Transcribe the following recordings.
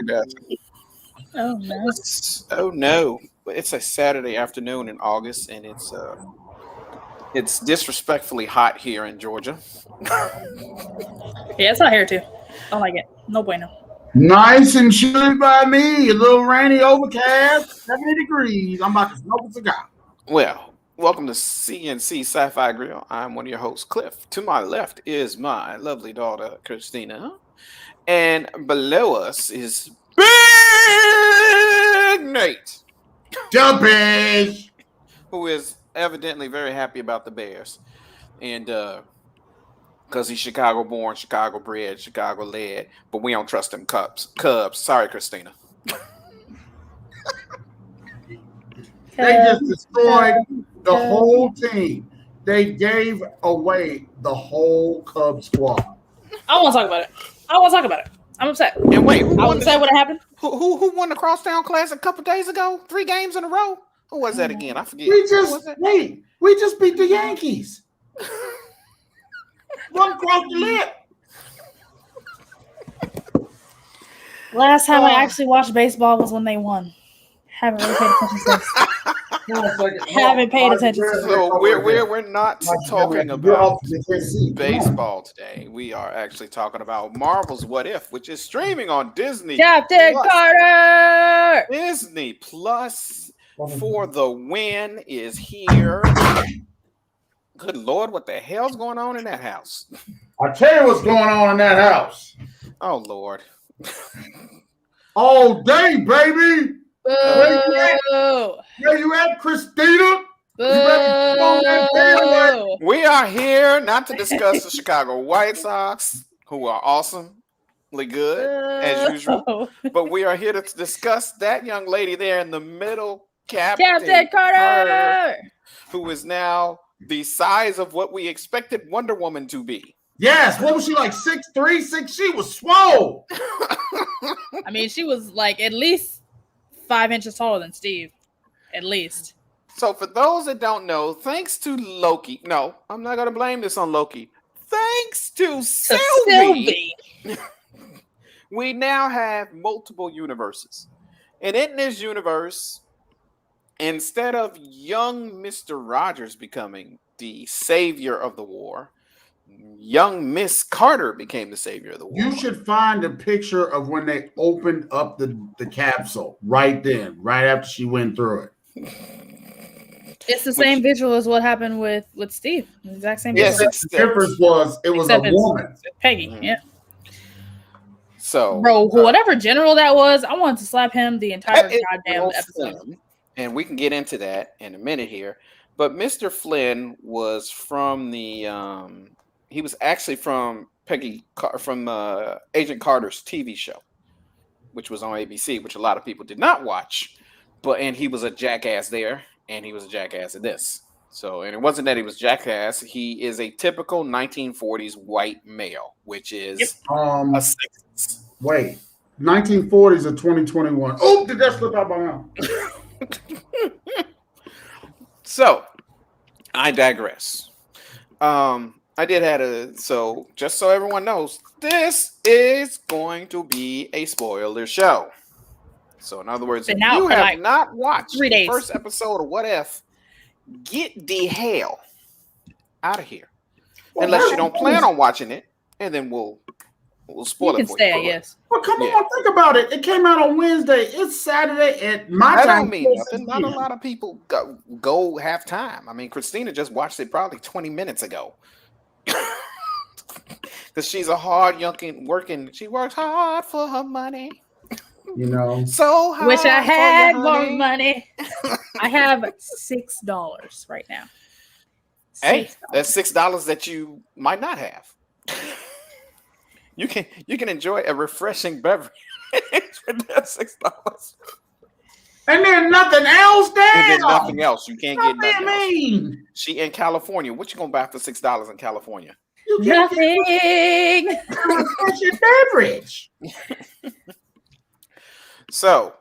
death. Oh no. Oh no! It's a Saturday afternoon in August, and it's disrespectfully hot here in Georgia. Yeah, it's hot here too. I like it. No bueno. Nice and chilly by me. A little rainy, overcast, 70 degrees. I'm about to smoke a cigar. Well, welcome to CNC SciFi Grill. I'm one of your hosts, Cliff. To my left is my lovely daughter, Christina, and below us is Big Nate, Jumping. who is evidently very happy about the Bears, and because he's Chicago born, Chicago bred, Chicago led, but we don't trust them Cubs. Sorry, Christina. They just destroyed the whole team. They gave away the whole Cubs squad. I want to talk about it. I'm upset. And wait, I was upset what happened. Who won the Crosstown Classic a couple days ago? 3 games in a row. Who was that again? I forget. We just beat the Yankees. One across the lip. Last time I actually watched baseball was when they won. Haven't really paid attention since. Haven't paid attention. So we're not talking about baseball today. We are actually talking about Marvel's What If, which is streaming on Disney. Captain Carter. Disney Plus for the win is here. Good Lord, what the hell's going on in that house? I tell you what's going on in that house. Oh Lord. All day, baby. Boo. Where you at, Christina? Boo. We are here not to discuss the Chicago White Sox, who are awesomely good as usual, but we are here to discuss that young lady there in the middle, Captain Carter, who is now the size of what we expected Wonder Woman to be. Yes, what was she like? 6'3", 6? She was swole. I mean, she was like at least 5 inches taller than Steve, at least. So for those that don't know, thanks to Loki, no, I'm not going to blame this on Loki. Thanks to Sylvie, we now have multiple universes. And in this universe, instead of young Mr. Rogers becoming the savior of the war, young Miss Carter became the savior of the war. You should find a picture of when they opened up the capsule right then, right after she went through it. It's the same visual as what happened with Steve. The exact same visual. Yes, the difference was it was a woman. Peggy, yeah. So, bro, whatever general that was, I wanted to slap him the entire goddamn episode. And we can get into that in a minute here. But Mr. Flynn was from the he was actually from Agent Carter's TV show, which was on ABC, which a lot of people did not watch. And he was a jackass there, and he was a jackass at this. So, and it wasn't that he was jackass. He is a typical 1940s white male, which is a sexist. Wait, 1940s or 2021? Oh, did that slip out my mouth? So, I digress. I did have so just so everyone knows, this is going to be a spoiler show. So in other words, if you have not watched the first episode of What If, get the hell out of here. Unless you don't plan on watching it, and then we'll spoil it for you. You can stay, I guess. Well, come on, think about it. It came out on Wednesday. It's Saturday at my time. That don't mean nothing. Not a lot of people go have time. I mean, Christina just watched it probably 20 minutes ago. Because she's a hard working. She works hard for her money. You know, so hard. Wish I had more money. I have $6 right now. Hey, that's $6 that you might not have. You can enjoy a refreshing beverage for that $6. And then nothing else there. And then nothing else. You can't get nothing else. She in California. What you gonna buy for $6 in California? Nothing. Refreshing beverage. So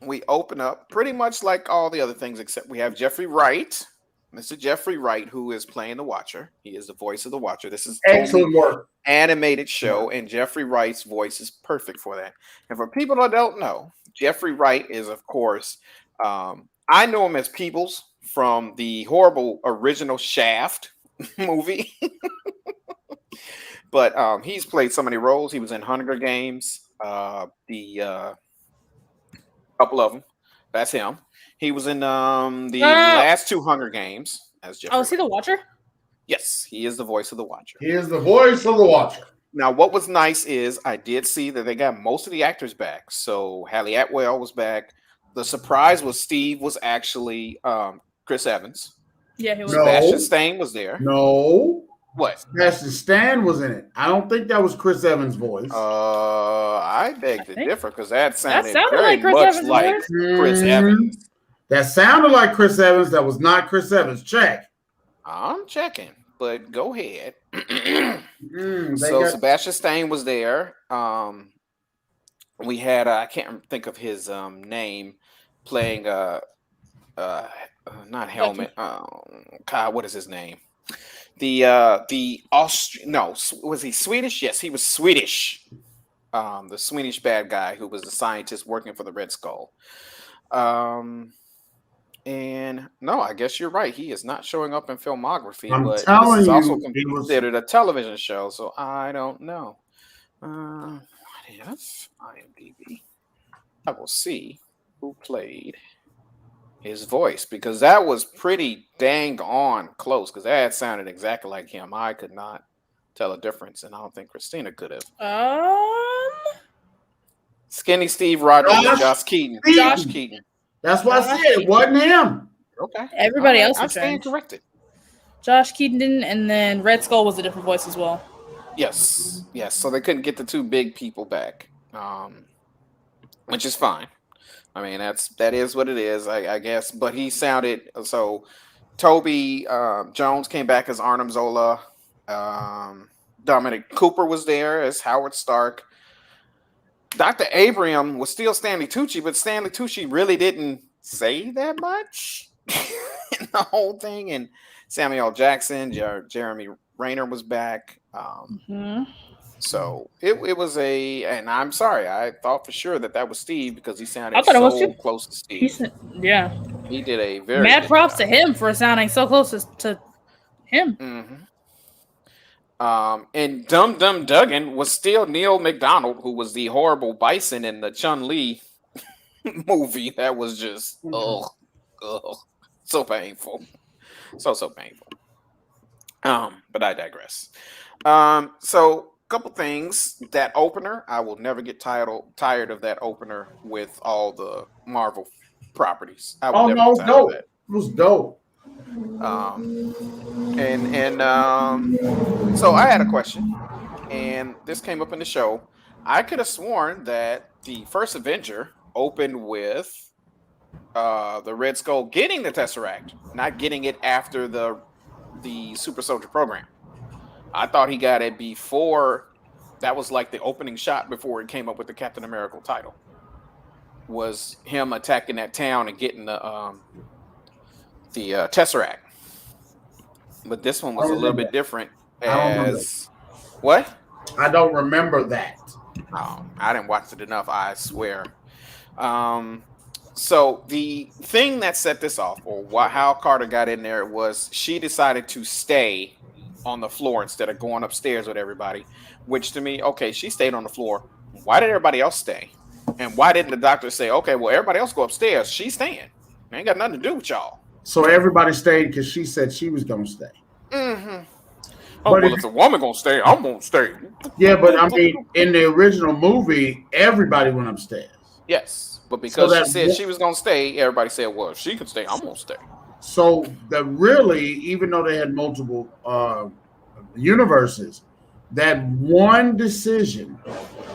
we open up pretty much like all the other things, except we have Jeffrey Wright Mr. Jeffrey Wright, who is playing the Watcher. He is the voice of the Watcher. This is Excellent work. Animated show, and Jeffrey Wright's voice is perfect for that. And for people that don't know, Jeffrey Wright is, of course, I know him as Peebles from the horrible original Shaft movie. But he's played so many roles. He was in Hunger Games, the couple of them. That's him. He was in the last 2 Hunger Games as Jeffrey. Oh, is he the Watcher? Yes, he is the voice of the Watcher. He is the voice of the Watcher. Now, what was nice is I did see that they got most of the actors back. So Hallie Atwell was back. The surprise was Steve was actually Chris Evans. Yeah, he was. Sebastian Stain was there. No. What? Sebastian Stan was in it. I don't think that was Chris Evans' voice. I beg to differ because that sounded sounded very like Chris much Evans' like voice. Chris Evans. That sounded like Chris Evans. That was not Chris Evans. Check. I'm checking, but go ahead. Sebastian Stain was there. We had I can't think of his name, playing not Helmet. God, what is his name? The Austrian. No, was he Swedish? Yes, he was Swedish. The Swedish bad guy who was the scientist working for the Red Skull. And no, I guess you're right. He is not showing up in filmography, but this is also considered a television show, so I don't know. What if IMDb? I will see who played his voice, because that was pretty dang on close, because that sounded exactly like him. I could not tell a difference, and I don't think Christina could have. Skinny Steve Rogers, Josh Keaton. Josh Keaton. That's what I said. It wasn't him. Okay. Everybody else I was stand corrected. Josh Keaton didn't, and then Red Skull was a different voice as well. Yes. So they couldn't get the 2 big people back, which is fine. I mean, that is what it is, I guess. But he sounded so. Toby Jones came back as Arnim Zola. Dominic Cooper was there as Howard Stark. Dr. Abraham was still Stanley Tucci, but Stanley Tucci really didn't say that much in the whole thing. And Samuel Jackson, Jeremy Rayner was back. So it was and I'm sorry, I thought for sure that was Steve, because he sounded so close to Steve. He did a very mad props to him for sounding so close to him. And Dum Dum Duggan was still Neil McDonald, who was the horrible Bison in the Chun-Li movie. That was just so painful, so painful. But I digress. So couple things. That opener, I will never get tired of that opener with all the Marvel properties. It was dope. It was dope. So I had a question, and this came up in the show. I could have sworn that the first Avenger opened with the Red Skull getting the Tesseract, not getting it after the Super Soldier program. I thought he got it before. That was like the opening shot before it came up with the Captain America title. Was him attacking that town and getting the Tesseract. But this one was a little bit different. What? I don't remember that. Oh, I didn't watch it enough, I swear. So the thing that set this off, or how Carter got in there, was she decided to stay on the floor instead of going upstairs with everybody. Which to me, okay, she stayed on the floor. Why did everybody else stay? And why didn't the doctor say, okay, well, everybody else go upstairs? She's staying. It ain't got nothing to do with y'all. So everybody stayed because she said she was going to stay. Mm-hmm. Oh, well, if the woman going to stay, I'm going to stay. Yeah, but I mean, in the original movie, everybody went upstairs. Yes, but because she said she was going to stay, everybody said, well, if she can stay, I'm going to stay. So even though they had multiple universes, that one decision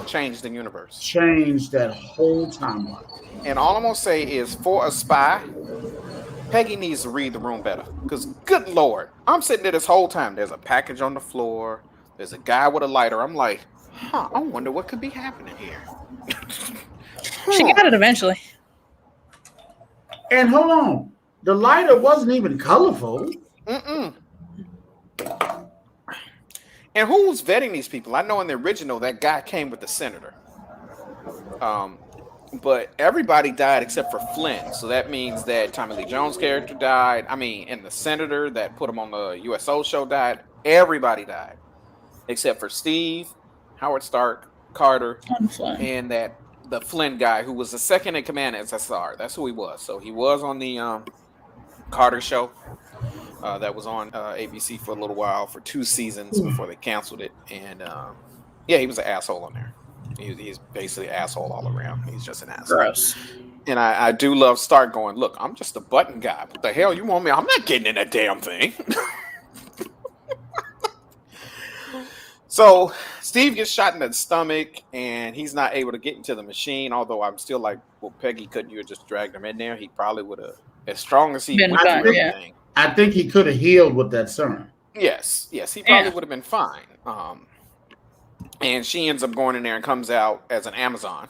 changed the universe. Changed that whole timeline. And all I'm going to say is, for a spy, Peggy needs to read the room better. Because, good Lord, I'm sitting there this whole time. There's a package on the floor. There's a guy with a lighter. I'm like, I wonder what could be happening here. She got it eventually. And hold on. The lighter wasn't even colorful. Mm-mm. And who was vetting these people? I know in the original that guy came with the senator. But everybody died except for Flynn. So that means that Tommy Lee Jones' character died. I mean, and the senator that put him on the USO show died. Everybody died except for Steve, Howard Stark, Carter, and that the Flynn guy who was the second in command as SSR. That's who he was. So he was on the Carter show. That was on ABC for a little while for 2 seasons before they canceled it. And yeah, he was an asshole on there. He's basically an asshole all around. He's just an asshole. Gross. And I do love Stark going, look, I'm just a button guy. What the hell you want me? I'm not getting in that damn thing. So Steve gets shot in the stomach and he's not able to get into the machine. Although I'm still like, well, Peggy, couldn't you have just dragged him in there? He probably would have, as strong as he went through everything. I think he could have healed with that serum. Yes, he probably would have been fine. And she ends up going in there and comes out as an Amazon.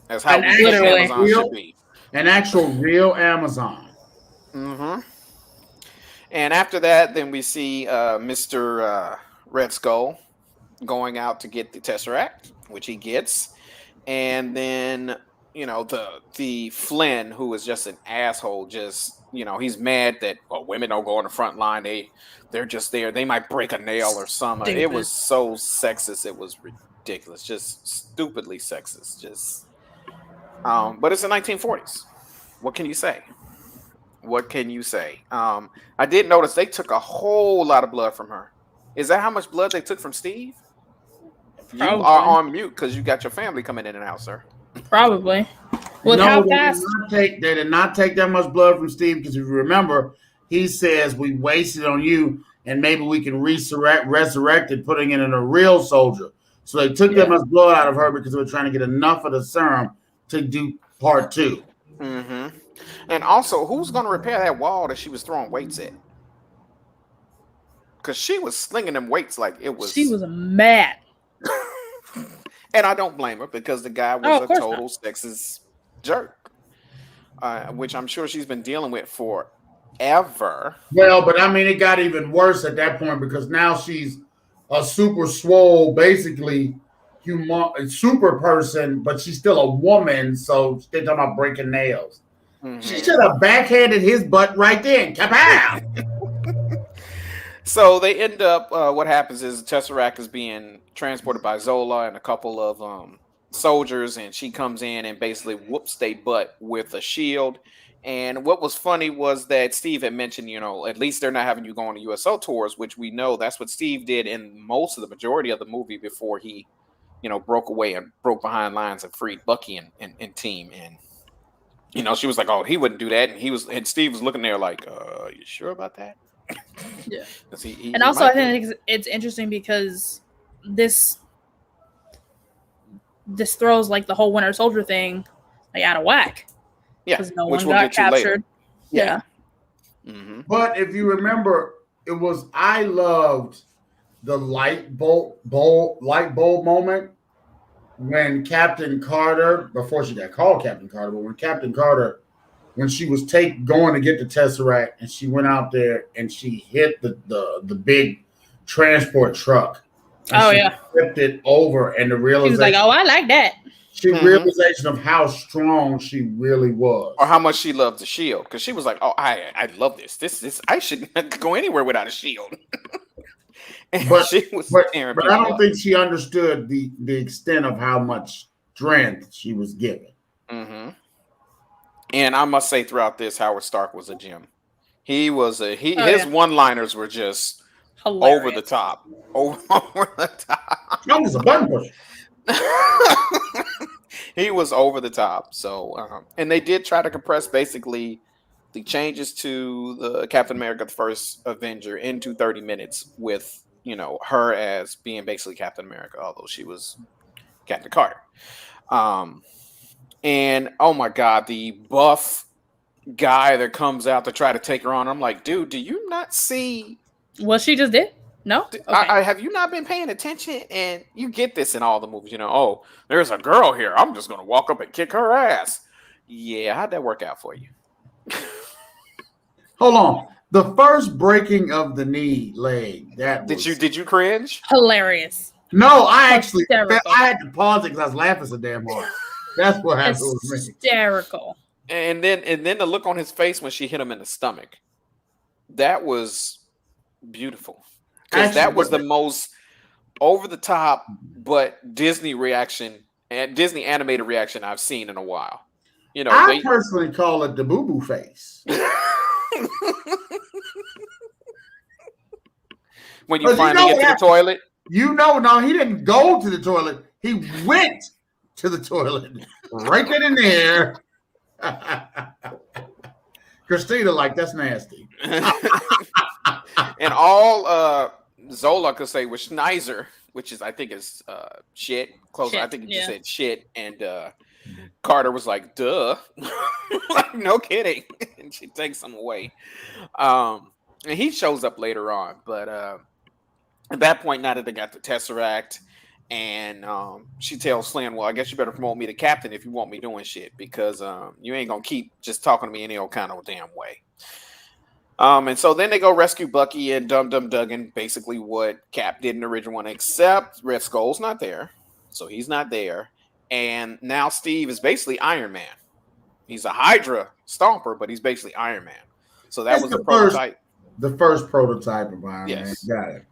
That's how Amazon should be. An actual real Amazon. Mm-hmm. And after that, then we see Mr. Red Skull going out to get the Tesseract, which he gets. And then, the Flynn, who is just an asshole, just, he's mad that women don't go on the front line. They're just there. They might break a nail or something. Stupid. It was so sexist. It was ridiculous. Just stupidly sexist. Just, but it's the 1940s. What can you say? I did notice they took a whole lot of blood from her. Is that how much blood they took from Steve? Probably. You are on mute because you got your family coming in and out, sir. Probably. Well, how fast? They did not take that much blood from Steve because if you remember, he says we wasted on you and maybe we can resurrect it, putting it in a real soldier. So they took that much blood out of her because they were trying to get enough of the serum to do part 2. Mm-hmm. And also, who's going to repair that wall that she was throwing weights at? Because she was slinging them weights like it was. She was mad. And I don't blame her because the guy was a total sexist jerk, which I'm sure she's been dealing with forever. Well, but I mean, it got even worse at that point because now she's a super swole, basically super person, but she's still a woman. So they're talking about breaking nails. Mm-hmm. She should have backhanded his butt right then. Kapow! So they end up, what happens is the Tesseract is being transported by Zola and a couple of soldiers, and she comes in and basically whoops their butt with a shield. And what was funny was that Steve had mentioned, at least they're not having you go on the USO tours, which we know that's what Steve did in most of the majority of the movie before he, broke away and broke behind lines and freed Bucky and team. And, she was like, oh, he wouldn't do that. And Steve was looking there like, you sure about that? Yeah. And also, I think it's interesting because this throws like the whole Winter Soldier thing like out of whack. Yeah, no one got captured. Yeah. Mm-hmm. But if you remember, I loved the light bulb moment when Captain Carter, before she got called Captain Carter, but when Captain Carter, when she was going to get the Tesseract and she went out there and she hit the big transport truck. Flipped it over and the realization. She was like, oh, I like that. Realization of how strong she really was. Or how much she loved the shield. Because she was like, oh, I love this. This I shouldn't go anywhere without a shield. But I don't think she understood the extent of how much strength she was given. Mm-hmm. And I must say, throughout this, Howard Stark was a gem. He was his one-liners were just hilarious. Over the top. That was a button pusher. He was over the top. So, and they did try to compress basically the changes to the Captain America: The First Avenger into 30 minutes with her as being basically Captain America, although she was Captain Carter. And oh my God, the buff guy that comes out to try to take her on. I'm like, dude, do you not see what she just did? No? Okay. I have you not been paying attention? And you get this in all the movies, oh, there's a girl here. I'm just going to walk up and kick her ass. Yeah, how'd that work out for you? Hold on. The first breaking of the knee leg. That was. Did you cringe? Hilarious. No, I actually Hysterical. I had to pause it because I was laughing so damn hard. That's what happened with me. Hysterical. And then the look on his face when she hit him in the stomach. That was beautiful. Because that was the most over the top but Disney reaction and Disney animated reaction I've seen in a while. You know, I personally call it the boo-boo face. When you finally get to the toilet. No, he didn't go to the toilet. He went to the toilet. Right then and there. Christina, that's nasty. And all Zola could say was Schneiser, which is I think is shit. Close. I think he just said shit. And Carter was like, duh. No kidding. And she takes him away. And he shows up later on. But at that point, now that they got the Tesseract, and she tells Flynn, well, I guess you better promote me to captain if you want me doing shit, because you ain't going to keep just talking to me any old kind of damn way. And so then they go rescue Bucky and Dum Dum Dugan, basically what Cap did in the original one, except Red Skull's not there. So he's not there. And now Steve is basically Iron Man. He's a Hydra stomper, but he's basically Iron Man. So that was the prototype. The first prototype of Iron Man. Got it.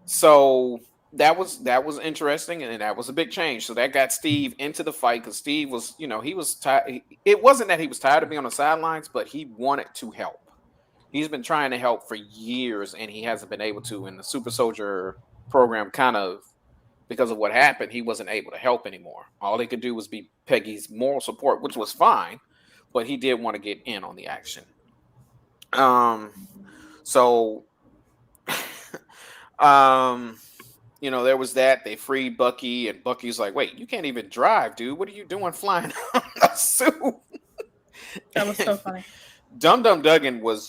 So that was interesting, and that was a big change. So that got Steve into the fight because Steve was, he was tired. It wasn't that he was tired of being on the sidelines, but he wanted to help. He's been trying to help for years, and he hasn't been able to. In the Super Soldier program, kind of because of what happened, he wasn't able to help anymore. All he could do was be Peggy's moral support, which was fine, but he did want to get in on the action. So, there was that. They freed Bucky, and Bucky's like, wait, you can't even drive, dude. What are you doing flying a suit? That was so funny. Dum Dum Dugan was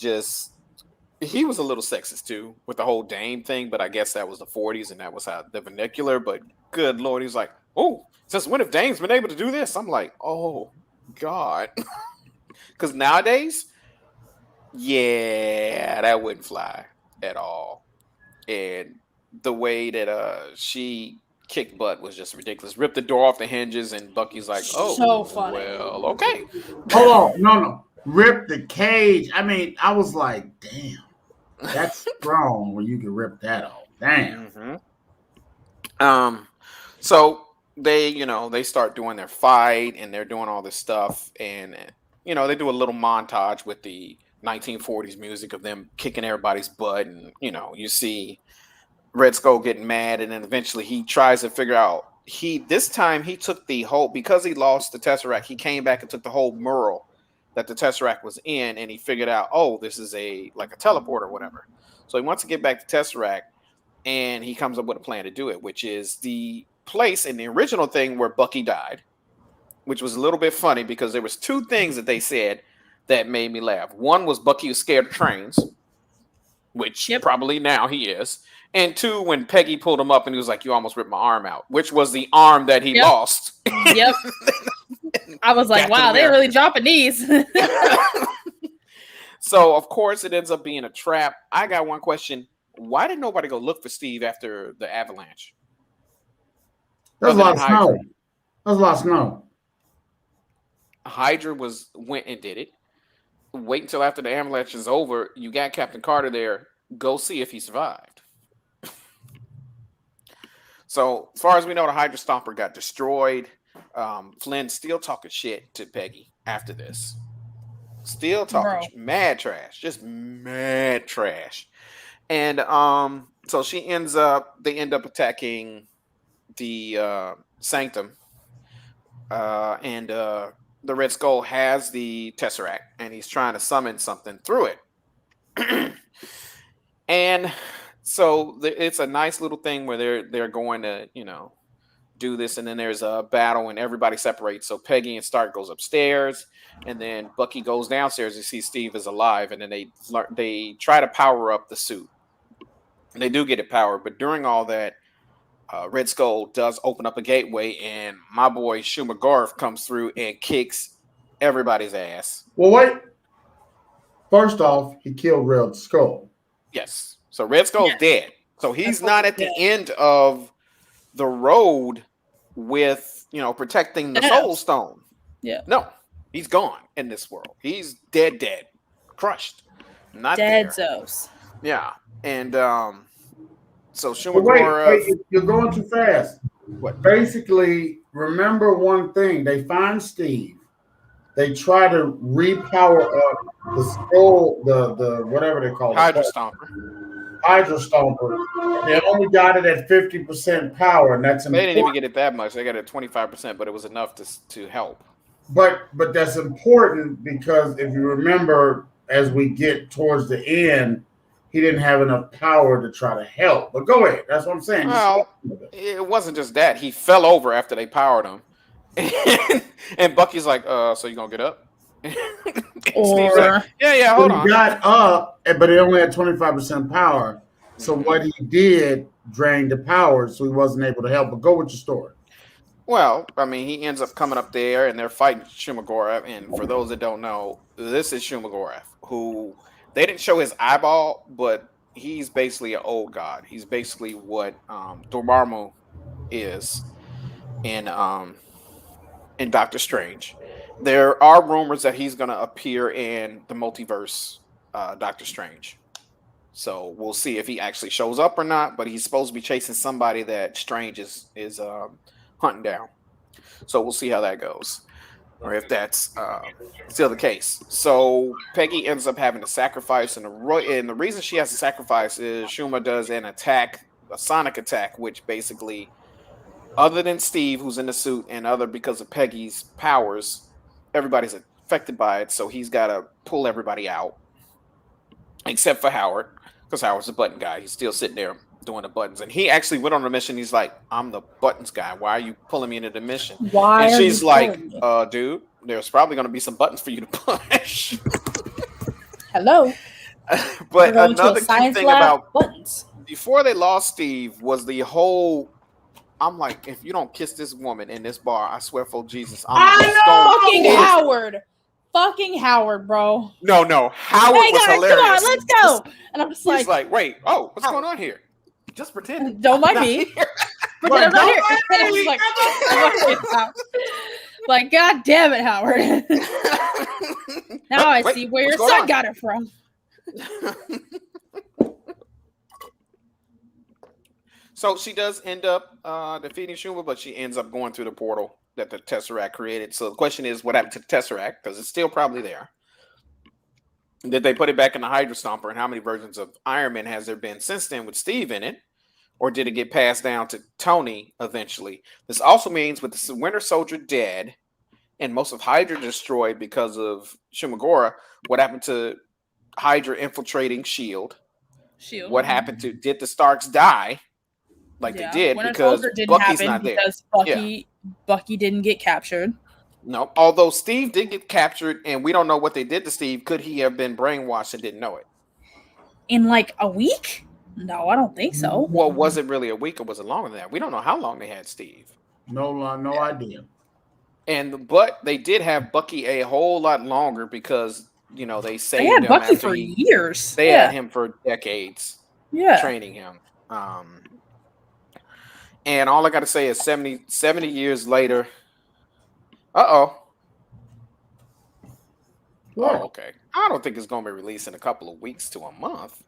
he was a little sexist too with the whole Dame thing, but I guess that was the 40s and that was how the vernacular. But good Lord, he's like, oh, since when have Dames been able to do this? I'm like, oh, God. Because nowadays, yeah, that wouldn't fly at all. And the way that she kicked butt was just ridiculous. Ripped the door off the hinges, and Bucky's like, oh, so funny. Well, okay. Hold on. No. Rip the cage. I mean, I was like, damn, that's strong when you can rip that off. Damn. Mm-hmm. So they start doing their fight, and they're doing all this stuff, and they do a little montage with the 1940s music of them kicking everybody's butt, and you see Red Skull getting mad, and then eventually he tries to figure out. This time he took the whole, because he lost the Tesseract, he came back and took the whole mural that the Tesseract was in, and he figured out, oh, this is like a teleport or whatever. So he wants to get back to Tesseract, and he comes up with a plan to do it, which is the place in the original thing where Bucky died, which was a little bit funny because there was two things that they said that made me laugh. One was Bucky was scared of trains, which probably now he is. And two, when Peggy pulled him up and he was like, you almost ripped my arm out, which was the arm that he lost. Yep. I was like, wow, they're really dropping these. So, of course, it ends up being a trap. I got one question. Why did nobody go look for Steve after the avalanche? There's a lot of snow. There's a lot of snow. Hydra went and did it. Wait until after the avalanche is over. You got Captain Carter there. Go see if he survived. So, as far as we know, the Hydra Stomper got destroyed. Flynn still talking shit to Peggy after this. Still talking mad trash. Just mad trash. And so they end up attacking the Sanctum. And the Red Skull has the Tesseract, and he's trying to summon something through it. And so it's a nice little thing where they're going to, do this, and then there's a battle, and everybody separates. So Peggy and Stark goes upstairs, and then Bucky goes downstairs to see Steve is alive, and then they try to power up the suit. And they do get it powered, but during all that, Red Skull does open up a gateway, and my boy Shuma-Gorath comes through and kicks everybody's ass. Well, wait. first off, he killed Red Skull. Yes. So Red Skull's dead. So he's not at the end of the road with, protecting the Soul Stone. Yeah. No, he's gone in this world. He's dead, crushed, not dead there. Zeus. Yeah, and so Shumagora. Wait, you're going too fast. What? Basically, remember one thing: they find Steve. They try to repower up the skull, the whatever they call it, Hydra Stomper. Hydra Stomper. They only got it at 50% power, and that's important. They didn't even get it that much. They got it at 25%, but it was enough to help. But that's important because if you remember, as we get towards the end, he didn't have enough power to try to help. But go ahead. That's what I'm saying. Well, it wasn't just that. He fell over after they powered him. And Bucky's like, so you gonna get up? Steve's like, yeah, hold on. He got up, but it only had 25% power. So what he did drained the power, so he wasn't able to help. But go with your story. Well, I mean, he ends up coming up there, and they're fighting Shumagora. And for those that don't know, this is Shumagora, who they didn't show his eyeball, but he's basically an old god. He's basically what Dormammu is in Doctor Strange. There are rumors that he's going to appear in the multiverse Doctor Strange. So we'll see if he actually shows up or not, but he's supposed to be chasing somebody that Strange is hunting down. So we'll see how that goes, or if that's still the case. So Peggy ends up having to sacrifice, and the reason she has to sacrifice is Shuma does an attack, a sonic attack, which basically, other than Steve, who's in the suit, and because of Peggy's powers, everybody's affected by it. So he's got to pull everybody out, except for Howard, because Howard's a button guy. He's still sitting there doing the buttons, and he actually went on a mission. He's like, I'm the buttons guy, why are you pulling me into the mission? Why? And she's like, dude, there's probably going to be some buttons for you to push. Hello. But another key thing about buttons before they lost Steve was the whole, I'm like, if you don't kiss this woman in this bar, I swear for Jesus, fucking Howard, bro. No, Howard was hilarious. Come on, let's go. And I'm just he's like, wait, what's going on here? Just pretend. Don't mind me. Pretend I'm not here. And I'm just like, God damn it, Howard. Now I see where your son got it from. So she does end up defeating Shuma, but she ends up going through the portal that the Tesseract created. So the question is, what happened to the Tesseract? Because it's still probably there. Did they put it back in the Hydra Stomper? And how many versions of Iron Man has there been since then with Steve in it? Or did it get passed down to Tony eventually? This also means with the Winter Soldier dead and most of Hydra destroyed because of Shumagora, what happened to Hydra infiltrating S.H.I.E.L.D.? What happened to, did the Starks die? Like they did because Bucky's not there. Because Bucky didn't get captured. No, although Steve did get captured, and we don't know what they did to Steve. Could he have been brainwashed and didn't know it? In like a week? No, I don't think so. Well, was it really a week or was it longer than that? We don't know how long they had Steve. No idea. But they did have Bucky a whole lot longer because they saved him. They had Bucky for years. They had him for decades. Yeah, training him. And all I got to say is 70 years later. Oh, okay. I don't think it's going to be released in a couple of weeks to a month.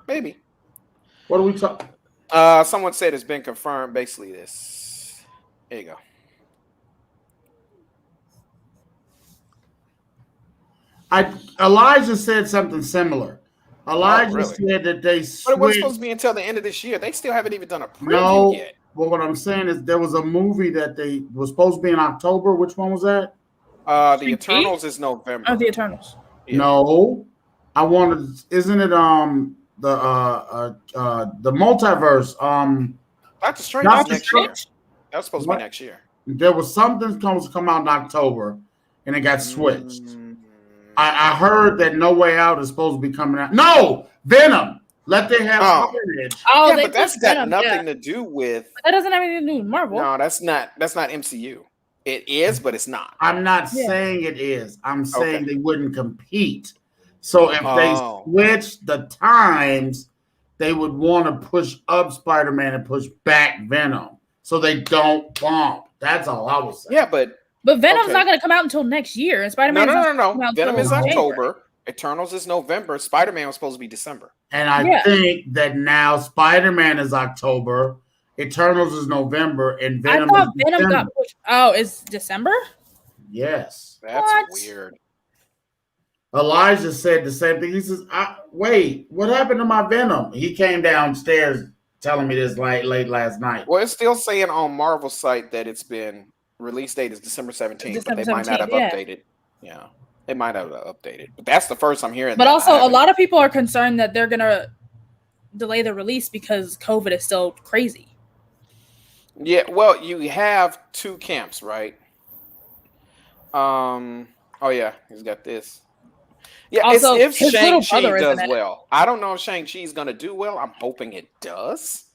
Maybe. What are we talking? Someone said it's been confirmed. Basically, this. There you go. Elijah said something similar. Elijah said that they switched. But it was supposed to be until the end of this year. They still haven't even done a preview yet. Well, what I'm saying is there was a movie that they was supposed to be in October. Which one was that? The Eternals is November. Oh, the Eternals. Yeah. No, I wanted. Isn't it the multiverse? Doctor Strange next year. That was supposed to be next year. There was something supposed to come out in October, and it got switched. I heard that No Way Out is supposed to be coming out. No, Venom. Let them have carnage. Oh, yeah, but that's got nothing to do with. That doesn't have anything to do with Marvel. No, that's not MCU. It is, but it's not. I'm not saying it is. I'm saying they wouldn't compete. So if they switch the times, they would want to push up Spider-Man and push back Venom, so they don't bump. That's all I was saying. Yeah, but Venom's not going to come out until next year, and Spider-Man. No. Venom is October. Eternals is November. Spider-Man was supposed to be December. And I think that now Spider-Man is October, Eternals is November, and Venom. I thought Venom got pushed. Oh, it's December? Yes. That's weird. Elijah said the same thing. He says, wait, what happened to my Venom? He came downstairs telling me this late last night. Well, it's still saying on Marvel's site that it's been release date is December 17th, but they might not have updated. Yeah, they might have updated. But that's the first I'm hearing. But also, a lot of people are concerned that they're going to delay the release because COVID is still crazy. Yeah, well, you have two camps, right? Oh, yeah, he's got this. Yeah, also, if Shang-Chi does well. I don't know if Shang-Chi is going to do well. I'm hoping it does.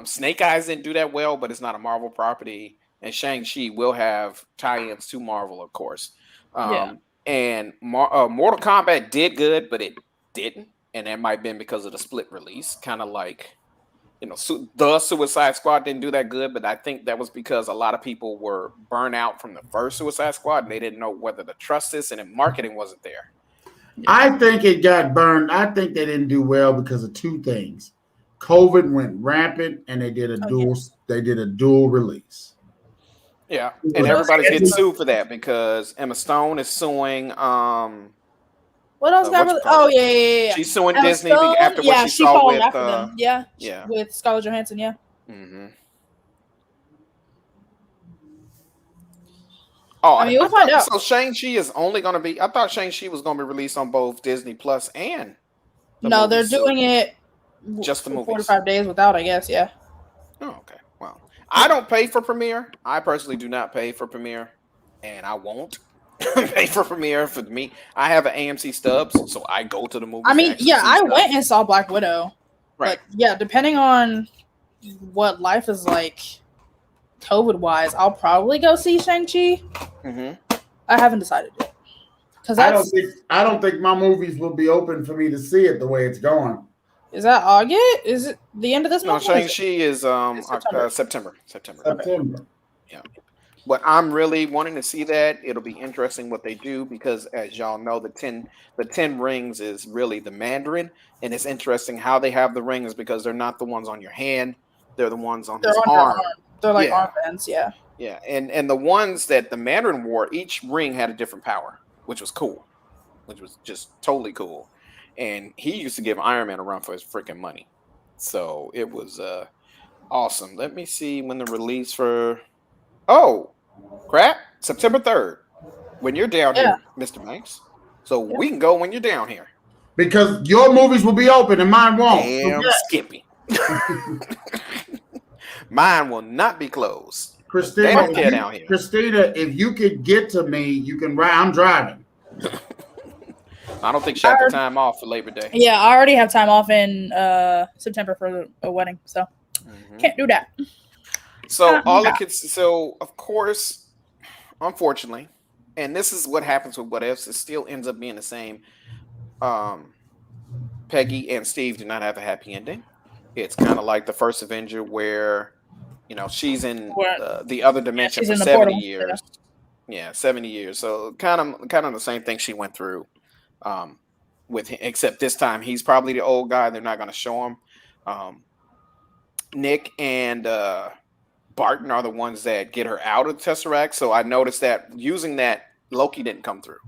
Snake Eyes didn't do that well, but it's not a Marvel property. And Shang-Chi will have tie-ins to Marvel, of course. And Mortal Kombat did good, but it didn't. And that might have been because of the split release. Kind of like, the Suicide Squad didn't do that good, but I think that was because a lot of people were burnt out from the first Suicide Squad, and they didn't know whether to trust this, and marketing wasn't there. I think it got burned. I think they didn't do well because of two things. COVID went rampant, and they did a dual release. Yeah, and everybody's getting sued for that because Emma Stone is suing. What else got released? Oh yeah. She's suing Emma Disney Stone? After what she saw with after them. Yeah, with Scarlett Johansson. Yeah. Mm-hmm. Oh, I mean, we'll find out. So Shang-Chi is only going to be. I thought Shang-Chi was going to be released on both Disney Plus and. No, they're doing it. Just the movies. 45 days without, I guess. Yeah. Oh, okay. Well, I don't pay for Premiere. I personally do not pay for Premiere, and I won't pay for Premiere. For me, I have an AMC Stubs, so I go to the movies. I mean, I went and saw Black Widow. Right. But yeah, depending on what life is like, COVID-wise, I'll probably go see Shang-Chi. Mm-hmm. I haven't decided yet. I don't think my movies will be open for me to see it the way it's going. Is that August? Is it the end of this month? No, Shang-Chi is September. Yeah. But I'm really wanting to see that. It'll be interesting what they do because, as y'all know, the 10 rings is really the Mandarin, and it's interesting how they have the rings because they're not the ones on your hand; they're the ones on his arm. They're like armbands, yeah. Yeah, and the ones that the Mandarin wore, each ring had a different power, which was cool, which was just totally cool. And he used to give Iron Man a run for his freaking money, so it was awesome. Let me see when the release for. Oh, crap! September 3rd. When you're down here, Mr. Banks. So we can go when you're down here. Because your movies will be open and mine won't. Damn, Skippy. Mine will not be closed. Christina, they don't care down here. Christina, if you could get to me, you can ride. I'm driving. I don't think she had the time off for Labor Day. Yeah, I already have time off in September for a wedding, so can't do that. So all the kids. So of course, unfortunately, and this is what happens with what ifs. It still ends up being the same. Peggy and Steve do not have a happy ending. It's kind of like the first Avenger, where she's in the other dimension for 70 years. Yeah, 70 years. So kind of the same thing she went through. With him, except this time he's probably the old guy. They're not going to show him. Nick and Barton are the ones that get her out of the Tesseract. So I noticed that using that, Loki didn't come through.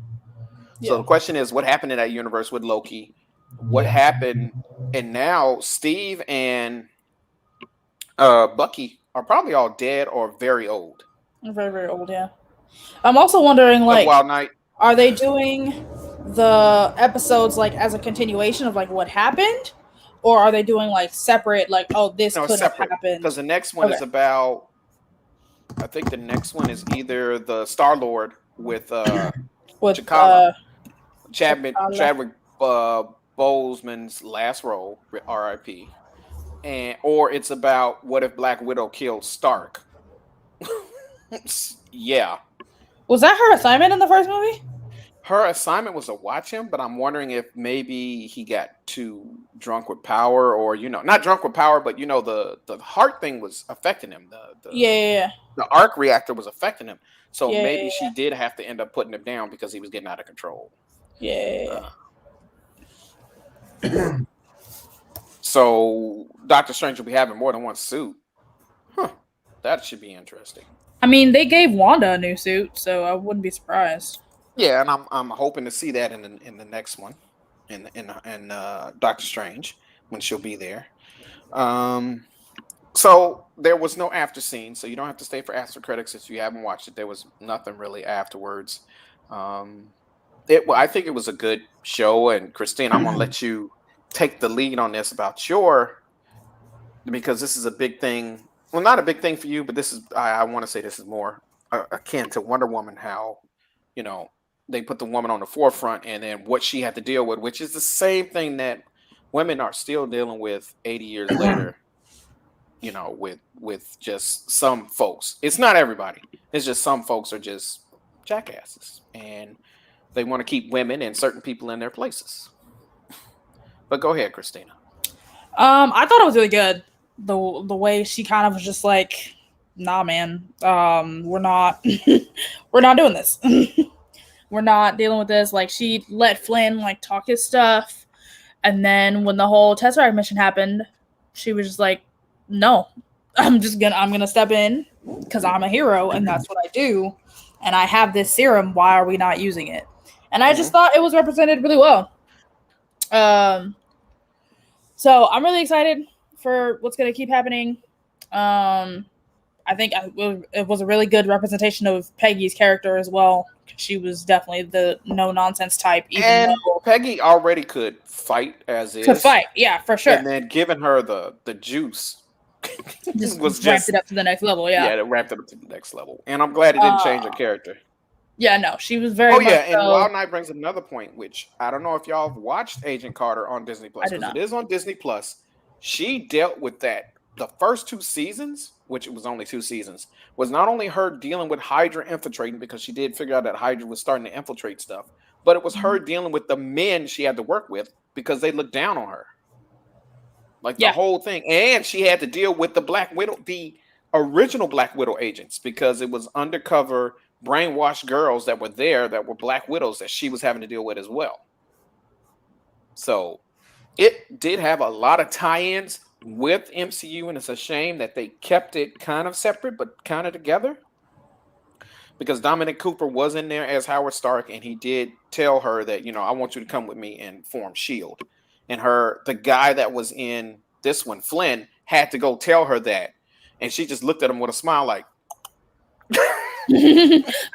So the question is, what happened in that universe with Loki? What happened? And now Steve and Bucky are probably all dead or very old. Very, very old, yeah. I'm also wondering, like, Wild Knight. Are they doing the episodes like as a continuation of like what happened, or are they doing like separate, like, oh, this could have happened? Because the next one is about. I think the next one is either the Star-Lord with Chadwick Boseman's last role, R.I.P. Or it's about what if Black Widow killed Stark. Yeah. Was that her assignment in the first movie? her assignment was to watch him, but I'm wondering if maybe he got too drunk with power, or not drunk with power, but the heart thing was affecting him. The arc reactor was affecting him, so maybe she did have to end up putting him down because he was getting out of control. So Doctor Strange will be having more than one suit. That should be interesting. I mean, they gave Wanda a new suit, so I wouldn't be surprised. Yeah, and I'm hoping to see that in the next one, in Doctor Strange, when she'll be there. So there was no after scene, so you don't have to stay for after credits if you haven't watched it. There was nothing really afterwards. I think it was a good show, and Christine, I'm gonna let you take the lead on this because this is a big thing. Well, not a big thing for you, but this is I want to say this is more akin to Wonder Woman. How they put the woman on the forefront, and then what she had to deal with, which is the same thing that women are still dealing with 80 years later. With just some folks. It's not everybody. It's just some folks are just jackasses, and they want to keep women and certain people in their places. But go ahead, Christina. I thought it was really good. The way she kind of was just like, nah, man, we're not we're not doing this. We're not dealing with this. Like, she let Flynn talk his stuff, and then when the whole Tesseract mission happened, she was just like, no, I'm gonna step in because I'm a hero and that's what I do, and I have this serum. Why are we not using it? And I just thought it was represented really well. So I'm really excited for what's gonna keep happening. I think it was a really good representation of Peggy's character as well. She was definitely the no nonsense type. And Peggy already could fight as is. Could fight, yeah, for sure. And then giving her the juice was ramped it up to the next level. Yeah, it ramped it up to the next level. And I'm glad it didn't change her character. Yeah, no, she was very. Oh yeah, and Wild Knight brings another point, which I don't know if y'all have watched Agent Carter on Disney Plus. Because it is on Disney Plus. She dealt with that. The first 2 seasons, which it was only 2 seasons, was not only her dealing with Hydra infiltrating, because she did figure out that Hydra was starting to infiltrate stuff, but it was her dealing with the men she had to work with because they looked down on her. The whole thing. And she had to deal with the Black Widow, the original Black Widow agents, because it was undercover brainwashed girls that were there that were Black Widows that she was having to deal with as well. So it did have a lot of tie-ins with MCU, and it's a shame that they kept it kind of separate but kind of together, because Dominic Cooper was in there as Howard Stark, and he did tell her that, I want you to come with me and form S.H.I.E.L.D. And the guy that was in this one, Flynn, had to go tell her that, and she just looked at him with a smile like,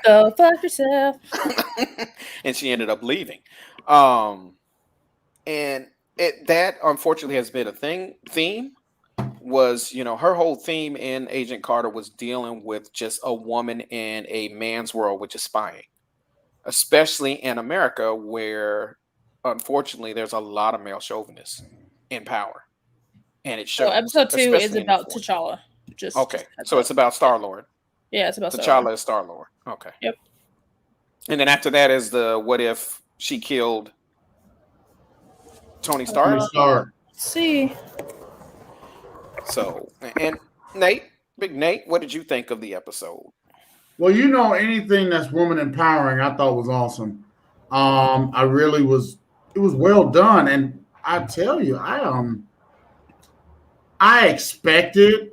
go fuck yourself. And she ended up leaving. And that unfortunately has been a theme was, her whole theme in Agent Carter was dealing with just a woman in a man's world, which is spying, especially in America, where unfortunately there's a lot of male chauvinists in power, and it shows. So episode 2 is about T'Challa. So it's about Star-Lord. Yeah, it's about T'Challa is Star-Lord. Okay. Yep. And then after that is the what if she killed Tony Stark? Let's see. So, and Big Nate, what did you think of the episode? Well, anything that's woman empowering, I thought was awesome. I really was. It was well done, and I tell you, I expected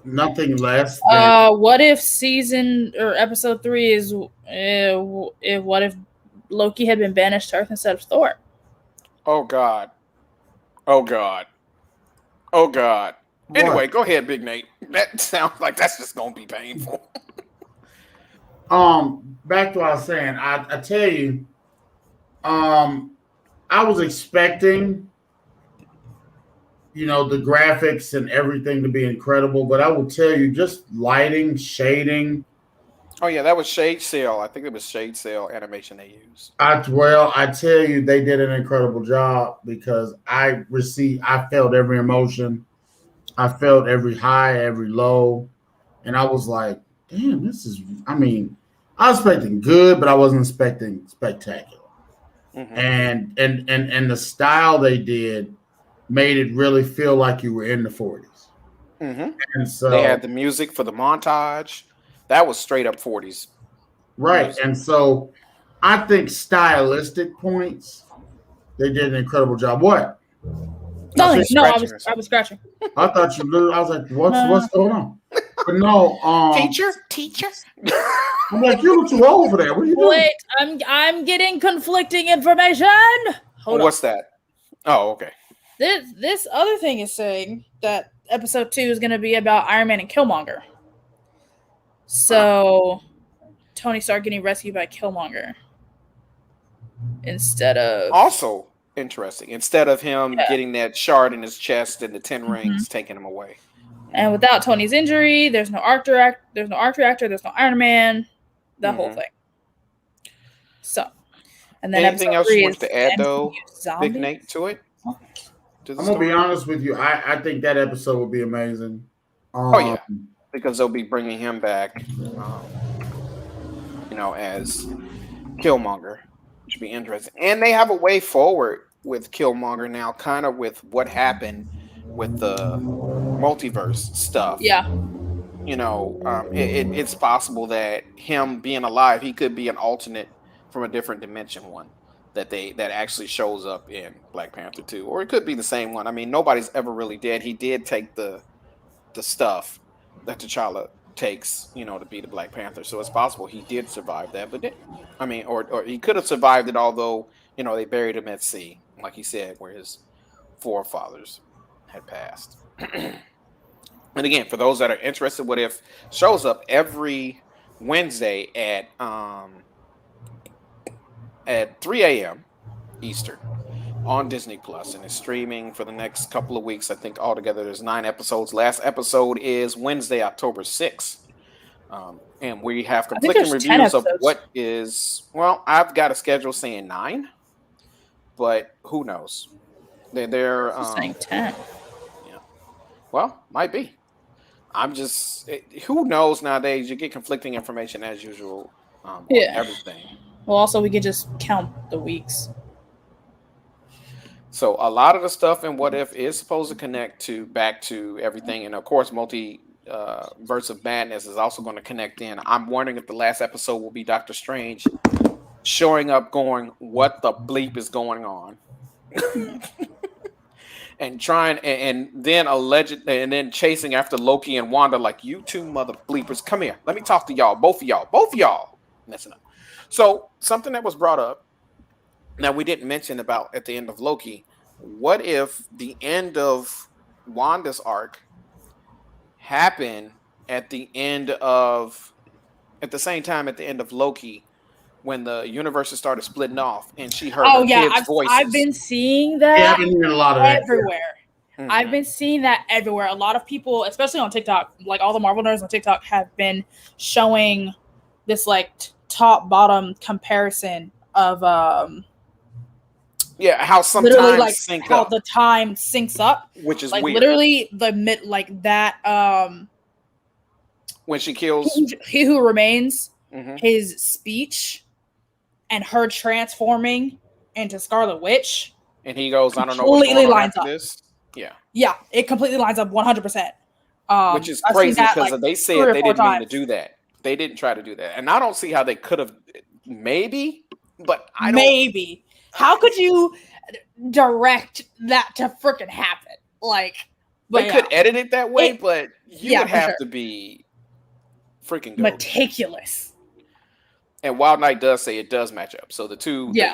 nothing less than. What if season or episode 3 is what if Loki had been banished to Earth instead of Thor? Oh God. Anyway, go ahead, Big Nate. That sounds like that's just gonna be painful. Back to what I was saying. I tell you, I was expecting, the graphics and everything to be incredible, but I will tell you, just lighting, shading. Oh yeah, that was Shade Sail. I think it was Shade Sail animation they used. I tell you, they did an incredible job, because I felt every emotion. I felt every high, every low. And I was like, damn, I was expecting good, but I wasn't expecting spectacular. and the style they did made it really feel like you were in the 40s. And so they had the music for the montage. That was straight up 40s. Right. Music. And so I think stylistic points, they did an incredible job. What? Nothing. No, I was scratching. I thought you literally, I was like, what's going on? But no, teacher. I'm like, you look too old for that. What are you doing? Wait, I'm getting conflicting information. What's that? Oh, okay. This other thing is saying that episode 2 is going to be about Iron Man and Killmonger. So, Tony Stark getting rescued by Killmonger instead of... Also interesting. Instead of him getting that shard in his chest and the 10 rings taking him away. And without Tony's injury, there's no arc reactor, there's no Iron Man, that whole thing. So, and then anything else you want to add, though, Big Nate, to it? I'm going to be honest with you. I think that episode will be amazing. Because they'll be bringing him back, as Killmonger, which would be interesting. And they have a way forward with Killmonger now, kind of with what happened with the multiverse stuff. Yeah. It's possible that him being alive, he could be an alternate from a different dimension one that actually shows up in Black Panther 2, or it could be the same one. I mean, nobody's ever really dead. He did take the stuff that T'Challa takes, to be the Black Panther. So it's possible he did survive that, but or he could have survived it, although, they buried him at sea, like he said, where his forefathers had passed. And again, for those that are interested, What If shows up every Wednesday at 3 a.m. Eastern on Disney Plus, and it's streaming for the next couple of weeks. I think altogether there's 9 episodes. Last episode is Wednesday, October 6th. And we have conflicting reviews of what is, I've got a schedule saying 9, but who knows? They're saying 10. Yeah. Well, might be. Who knows nowadays? You get conflicting information as usual on everything. Well, also, we could just count the weeks. So a lot of the stuff in What If is supposed to connect back to everything. And of course, Multiverse of Madness is also going to connect in. I'm wondering if the last episode will be Doctor Strange showing up going, what the bleep is going on? And trying, and then chasing after Loki and Wanda like, you two mother bleepers, come here. Let me talk to y'all, both of y'all. Messing up. So something that was brought up, now we didn't mention about at the end of Loki, what if the end of Wanda's arc happened at the same time at the end of Loki, when the universes started splitting off and she heard her kids' voices. I've been seeing that I've been hearing a lot of everywhere. Mm-hmm. I've been seeing that everywhere. A lot of people, especially on TikTok, like all the Marvel nerds on TikTok, have been showing this like top-bottom comparison of how sometimes the time syncs up, which is like weird. Literally the mid like that when she kills He Who Remains, his speech and her transforming into Scarlet Witch, and he goes, I don't know what's going on lines after up. This. Yeah, it completely lines up 100%. Which is crazy because they said they didn't mean to do that. They didn't try to do that, and I don't see how they could have. Maybe, but I don't. Maybe. How could you direct that to freaking happen? Like, they could edit it that way, but you would have to be freaking meticulous. And Wild Knight does say it does match up. So the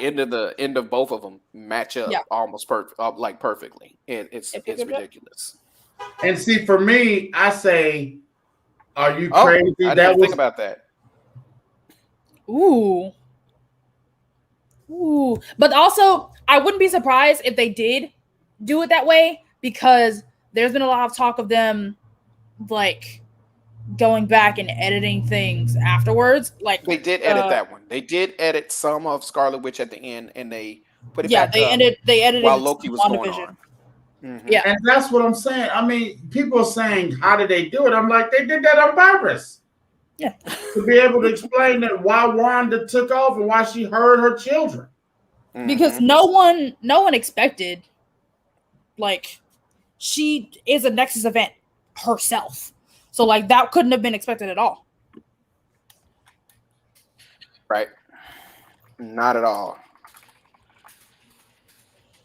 end of both of them match up almost perfectly. It's ridiculous. And see, for me, I say, are you crazy? I didn't think about that. Ooh. But also, I wouldn't be surprised if they did do it that way, because there's been a lot of talk of them like going back and editing things afterwards. Like they did edit that one. They did edit some of Scarlet Witch at the end, and they put it back they edited while Loki was going on. Mm-hmm. Yeah, and that's what I'm saying. I mean, people are saying, how did they do it? I'm like, they did that on purpose. Yeah. To be able to explain that why Wanda took off and why she heard her children. because no one expected, like, she is a Nexus event herself, so like that couldn't have been expected at all. Right. Not at all.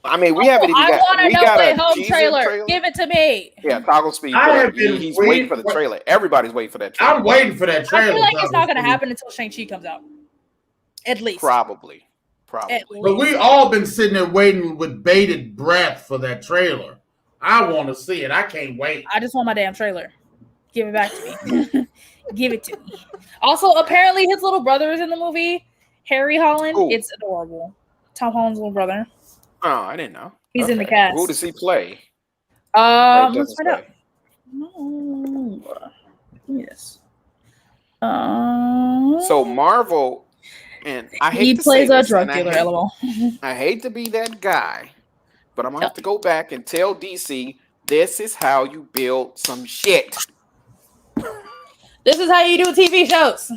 I mean, we haven't even got. We got a teaser trailer. Give it to me. Yeah, Toggle Speed. He's waiting for the trailer. Everybody's waiting for that trailer. I'm waiting for that trailer. I feel like it's not going to happen until Shang-Chi comes out. At least. Probably. But we all been sitting there waiting with bated breath for that trailer. I want to see it. I can't wait. I just want my damn trailer. Give it back to me. Give it to me. Also, apparently his little brother is in the movie. Harry Holland. Ooh. It's adorable. Tom Holland's little brother. Oh, I didn't know. He's in the cast. Who does he play? Let's find out. No. Yes. So Marvel, and I hate he to plays say a this, drug dealer. LOL. I hate to be that guy, but I'm gonna have to go back and tell DC this is how you build some shit. This is how you do TV shows.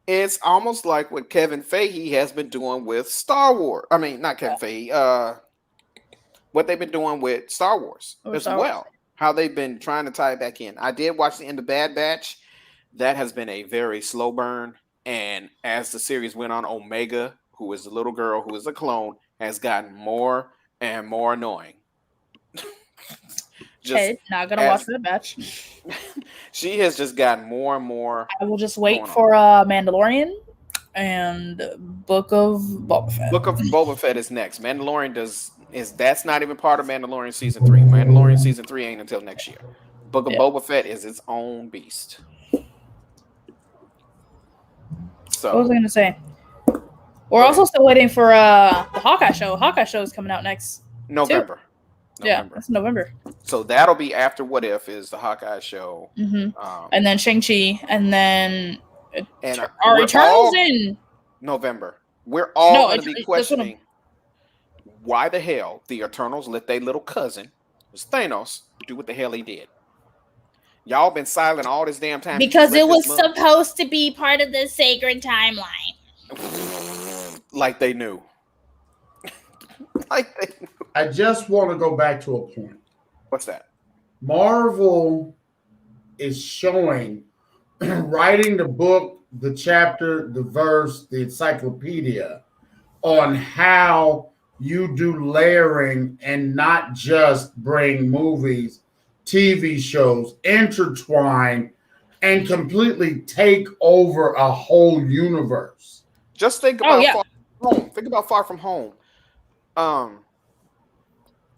It's almost like what Kevin Feige has been doing with Star Wars. I mean, not Kevin Feige. What they've been doing with Star Wars well. How they've been trying to tie it back in. I did watch the end of Bad Batch. That has been a very slow burn. And as the series went on, Omega, who is the little girl who is a clone, has gotten more and more annoying. Not gonna watch Bad Batch. She has just gotten more and more. I will just wait for Mandalorian and Book of Boba Fett. Book of Boba Fett is next. Mandalorian that's not even part of Mandalorian season 3. Mandalorian season 3 ain't until next year. Book of Boba Fett is its own beast. So what was I gonna say? We're also still waiting for the Hawkeye show. Hawkeye show is coming out next November. Yeah, it's November. So that'll be after What If is the Hawkeye show. Mm-hmm. And then Shang-Chi, and then our Eternals in November. We're all going to be questioning why the hell the Eternals let their little cousin, Thanos, do what the hell he did. Y'all been silent all this damn time. Because it was supposed to be part of the sacred timeline. Like they knew. I just want to go back to a point. What's that? Marvel is showing, writing the book, the chapter, the verse, the encyclopedia on how you do layering and not just bring movies, TV shows, intertwine, and completely take over a whole universe. Just think about Far From Home. Think about Far From Home.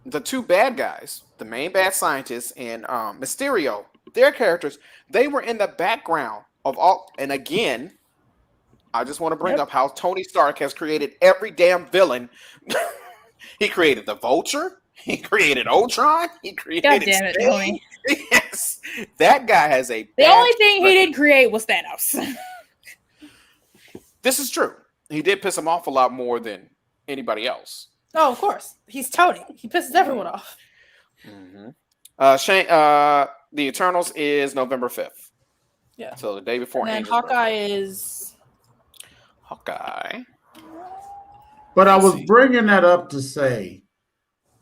The two bad guys, the main bad scientist and Mysterio, their characters, they were in the background of all. And again, I just want to bring up how Tony Stark has created every damn villain. He created the Vulture. He created Ultron. He created. God damn it, Tony! Yes, that guy has a. The only thing he didn't create was Thanos. This is true. He did piss him off a lot more than anybody else. Oh, of course. He's Tony. He pisses everyone off. Mm-hmm. The Eternals is November 5th. Yeah. So the day before. And then Hawkeye is. Hawkeye. But I was bringing that up to say,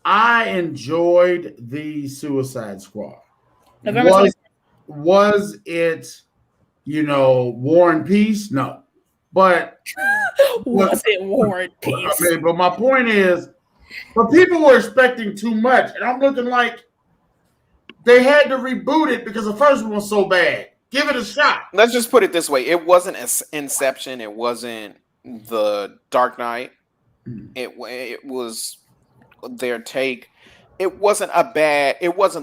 I enjoyed the Suicide Squad. November was it, War and Peace? No. But was it War and Peace? I mean, but my point is, but people were expecting too much, and I'm looking like they had to reboot it because the first one was so bad. Give it a shot. Let's just put it this way: it wasn't Inception. It wasn't The Dark Knight. It was their take. It wasn't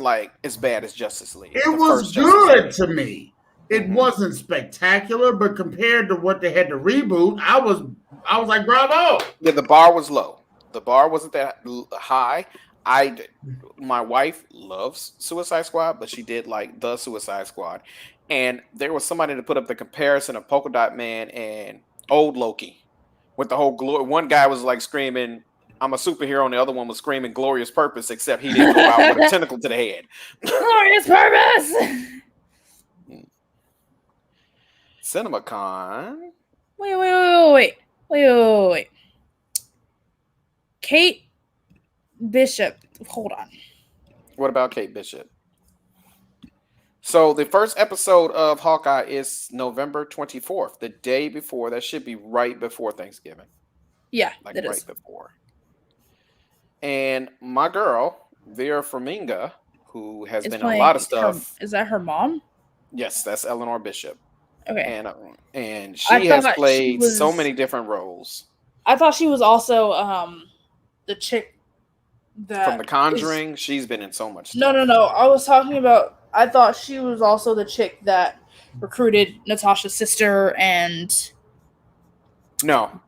like as bad as Justice League. It was good to me. It wasn't spectacular, but compared to what they had to reboot, I was like, bravo. Yeah, the bar was low. The bar wasn't that high. My wife loves Suicide Squad, but she did like the Suicide Squad. And there was somebody to put up the comparison of Polka Dot Man and old Loki. With the whole glory. One guy was like screaming, I'm a superhero, and the other one was screaming glorious purpose, except he didn't go out with a tentacle to the head. Glorious purpose! CinemaCon. Wait. Kate Bishop. Hold on. What about Kate Bishop? So the first episode of Hawkeye is November 24th, the day before. That should be right before Thanksgiving. Yeah, Like it right is. before. And my girl, Vera Farmiga, who has been in a lot of stuff. Is that her mom? Yes, that's Eleanor Bishop. Okay. And I she has thought played she was- so many different roles. I thought she was also the chick that From The Conjuring, she's been in so much stuff. No. I was talking about. I thought she was also the chick that recruited Natasha's sister and. No.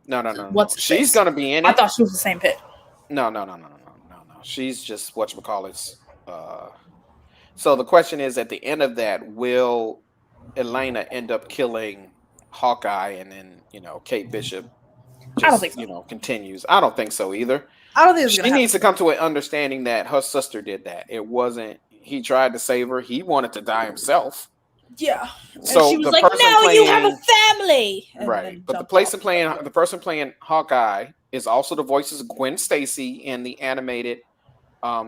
What's She's gonna be in it. I thought she was the same pit. No. She's just whatchamacallits. So the question is, at the end of that, will Elena end up killing Hawkeye, and then Kate Bishop just, I don't think so. Continues? I don't think so either. I don't think She needs to come to an understanding that her sister did that. It wasn't. He tried to save her. He wanted to die himself. Yeah. So and she was the like, person "Now playing, you have a family." And right? then But jumped the person playing Hawkeye is also the voices of Gwen Stacy in the animated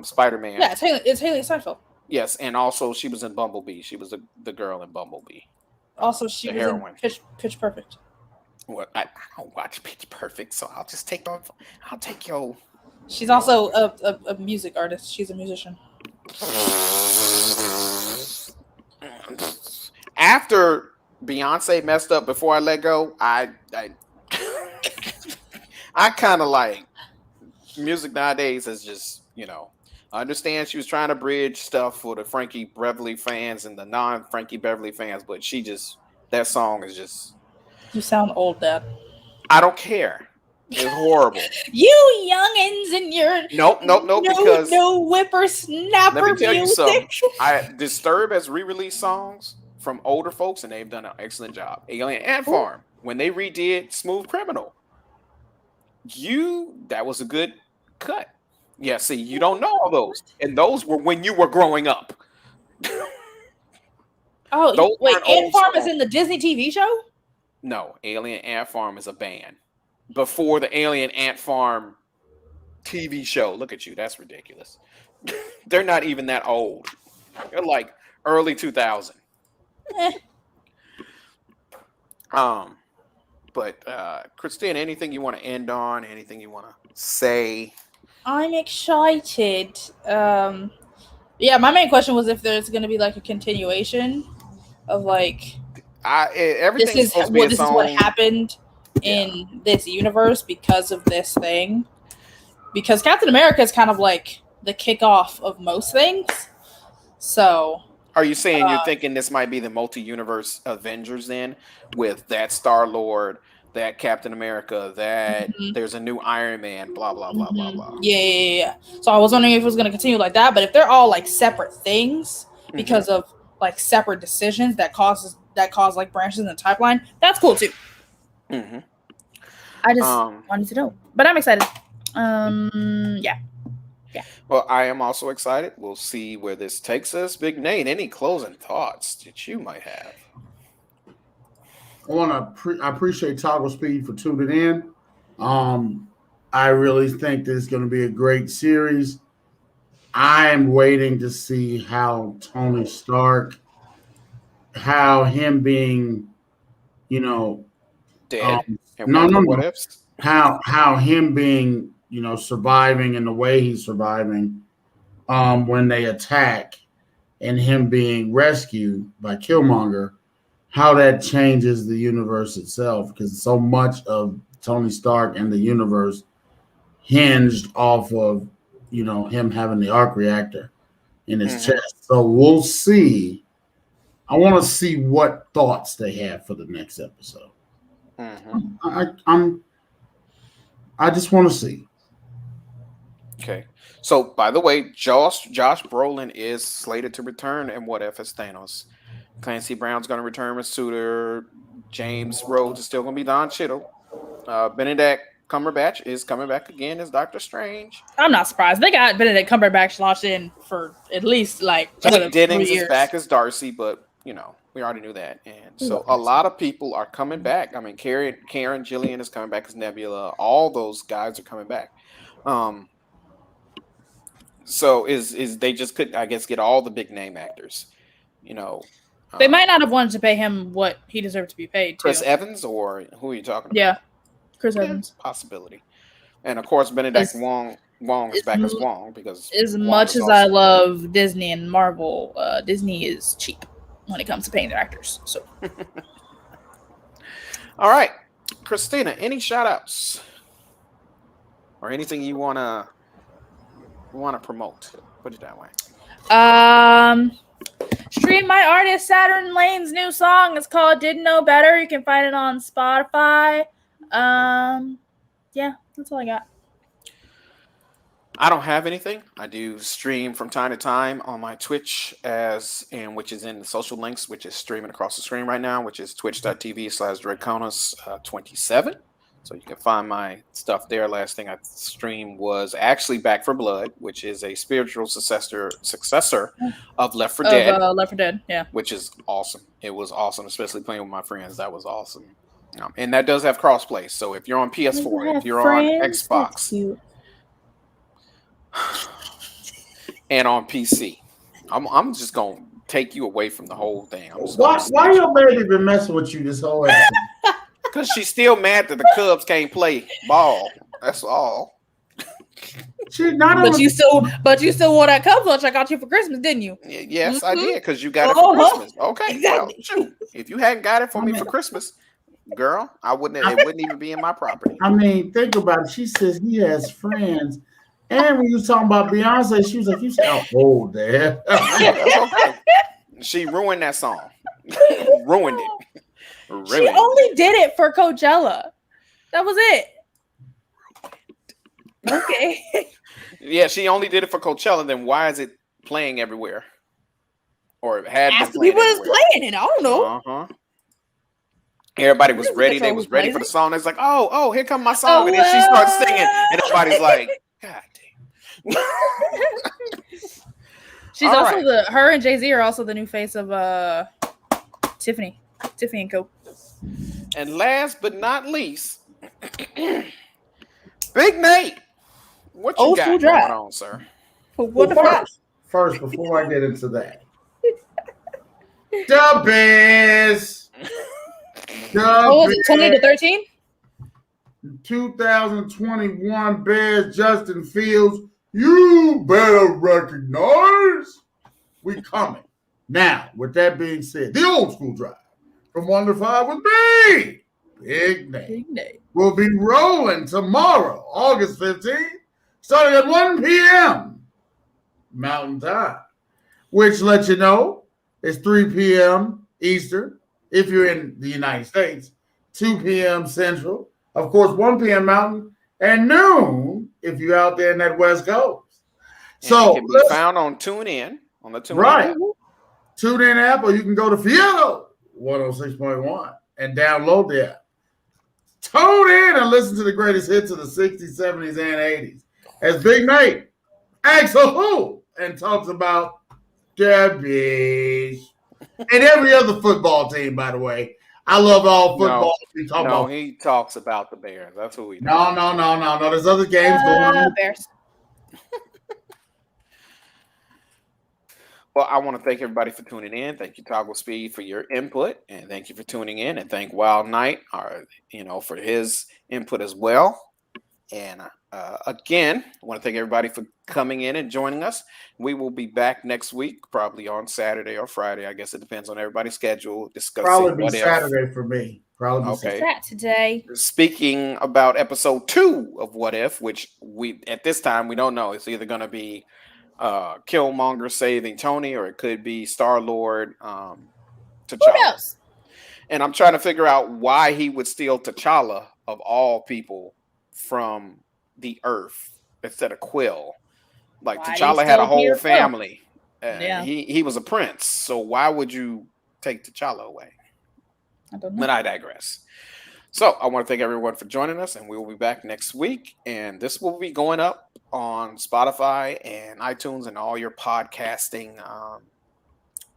Spider-Man. Yeah, it's Haley Steinfeld. Yes, and also she was in Bumblebee. She was the girl in Bumblebee. Also, she was in Pitch Perfect. Well, I don't watch Pitch Perfect, so I'll just take off. I'll take your. She's also a music artist. She's a musician. After Beyonce messed up Before I Let Go, I kind of like music nowadays is just, I understand she was trying to bridge stuff for the Frankie Beverly fans and the non-Frankie Beverly fans, but that song is just. You sound old, Dad. I don't care. It's horrible. You youngins and your Nope. Because no whippersnapper let me tell you music. something. Disturb has re-released songs from older folks, and they've done an excellent job. Alien Ant Farm, when they redid Smooth Criminal, that was a good cut. Yeah, see, you don't know all those, and those were when you were growing up. Oh, wait, Ant Farm is in the Disney TV show? No, Alien Ant Farm is a band. Before the Alien Ant Farm TV show. Look at you. That's ridiculous. They're not even that old. They're like early 2000. But Christine, anything you want to end on? Anything you want to say? I'm excited. Yeah, my main question was if there's going to be like a continuation of like everything. This is what happened in this universe because of this thing. Because Captain America is kind of like the kickoff of most things. So, are you saying you're thinking this might be the multi-universe Avengers then, with that Star-Lord, that Captain America, that there's a new Iron Man, blah blah blah blah blah. Yeah. So I was wondering if it was going to continue like that, but if they're all like separate things because of like separate decisions that cause like branches in the timeline, that's cool too. I just wanted to know, but I'm excited. Yeah. Well, I am also excited. We'll see where this takes us. Big Nate, any closing thoughts that you might have? I appreciate Toggle Speed for tuning in. I really think this is going to be a great series. I am waiting to see how Tony Stark, how him being, dead. What ifs? How him being, surviving in the way he's surviving, when they attack, and him being rescued by Killmonger, how that changes the universe itself, because so much of Tony Stark and the universe hinged off of, him having the arc reactor in his chest. So we'll see. I want to see what thoughts they have for the next episode. I just want to see. Okay. So, by the way, Josh Brolin is slated to return in What If as Thanos. Clancy Brown's going to return as Suitor. James Rhodes is still going to be Don Cheadle. Benedict Cumberbatch is coming back again as Doctor Strange. I'm not surprised. They got Benedict Cumberbatch locked in for at least like Dennings is back as Darcy, but we already knew that. And so a lot of people are coming back. I mean, Karen Gillian is coming back as Nebula. All those guys are coming back. Um, so is they just couldn't, I guess, get all the big name actors, you know. They might not have wanted to pay him what he deserved to be paid, too. Chris Evans, or who are you talking about? Yeah, Chris Evans. Possibility. And of course, Benedict Wong is back as Wong, because as much as I love Disney and Marvel, Disney is cheap when it comes to paying their actors. So, all right, Christina, any shout outs or anything you wanna promote? Put it that way. Stream my artist Saturn Lane's new song. It's called "Didn't Know Better." You can find it on Spotify. Yeah, that's all I got. I don't have anything. I do stream from time to time on my Twitch, which is in the social links, which is streaming across the screen right now, which is twitch.tv/Draconis27. So you can find my stuff there. Last thing I streamed was actually Back for Blood, which is a spiritual successor of Left 4 Dead. Left 4 Dead, yeah. Which is awesome. It was awesome, especially playing with my friends. That was awesome. And that does have crossplay. So if you're on PS4, if you're on Xbox, and on PC, I'm just gonna take you away from the whole thing. Why your baby been messing with you this whole episode? Because she's still mad that the Cubs can't play ball. That's all. But you still wore that Cubs lunch I got you for Christmas, didn't you? Yes, I did, because you got it for Christmas. Okay, exactly. Well, shoot. If you hadn't got it for me for Christmas, girl, it wouldn't even be in my property. I mean, think about it. She says he has friends. And when you was talking about Beyonce, she was like, "You sound old, Dad." Okay. She ruined that song. Ruined it. She only did it for Coachella. That was it. Okay. Yeah, she only did it for Coachella. Then why is it playing everywhere? Or it had been playing people was playing it. I don't know. Everybody was ready. They was ready for the song. It's like, oh, here come my song, and then she starts singing, and everybody's like, God damn. She's also her and Jay-Z are also the new face of Tiffany and Co. And last but not least, Big Nate, what you got going on, sir? First, before I get into that, the Bears. What was it, 20-13? 2021 Bears, Justin Fields, you better recognize we coming. Now, with that being said, the old school drive from 1 to 5 with me, Big Nate, will be rolling tomorrow, August 15th, starting at 1 p.m. Mountain Time, which lets you know it's 3 p.m. Eastern if you're in the United States, 2 p.m. Central, of course, 1 p.m. Mountain, and noon if you're out there in that West Coast. And so it can be found on TuneIn, on the TuneIn. Right. TuneIn app, or you can go to Fieldle 106.1 and download the app. Tune in and listen to the greatest hits of the 60s, 70s, and 80s. As Big Nate asks a who and talks about Debbie and every other football team, by the way. I love all football. He talks about the Bears. That's who he does. No. There's other games going on. Bears. Well, I want to thank everybody for tuning in. Thank you, Toggle Speed, for your input, and thank you for tuning in. And thank Wild Knight, for his input as well. And again, I want to thank everybody for coming in and joining us. We will be back next week, probably on Saturday or Friday. I guess it depends on everybody's schedule. Probably be Saturday for me. Probably okay. Today. Speaking about episode 2 of What If, which we at this time we don't know. It's either going to be Killmonger saving Tony, or it could be Star-Lord T'Challa. Who knows? And I'm trying to figure out why he would steal T'Challa of all people from the Earth instead of Quill. Like, T'Challa had a whole family. He was a prince. So why would you take T'Challa away? I don't know. But I digress. So I want to thank everyone for joining us, and we will be back next week. And this will be going up on Spotify and iTunes and all your podcasting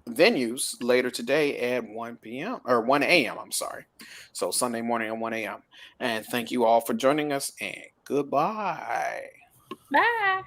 venues later today at 1 p.m. or 1 a.m. I'm sorry. So Sunday morning at 1 a.m. And thank you all for joining us, and goodbye. Bye.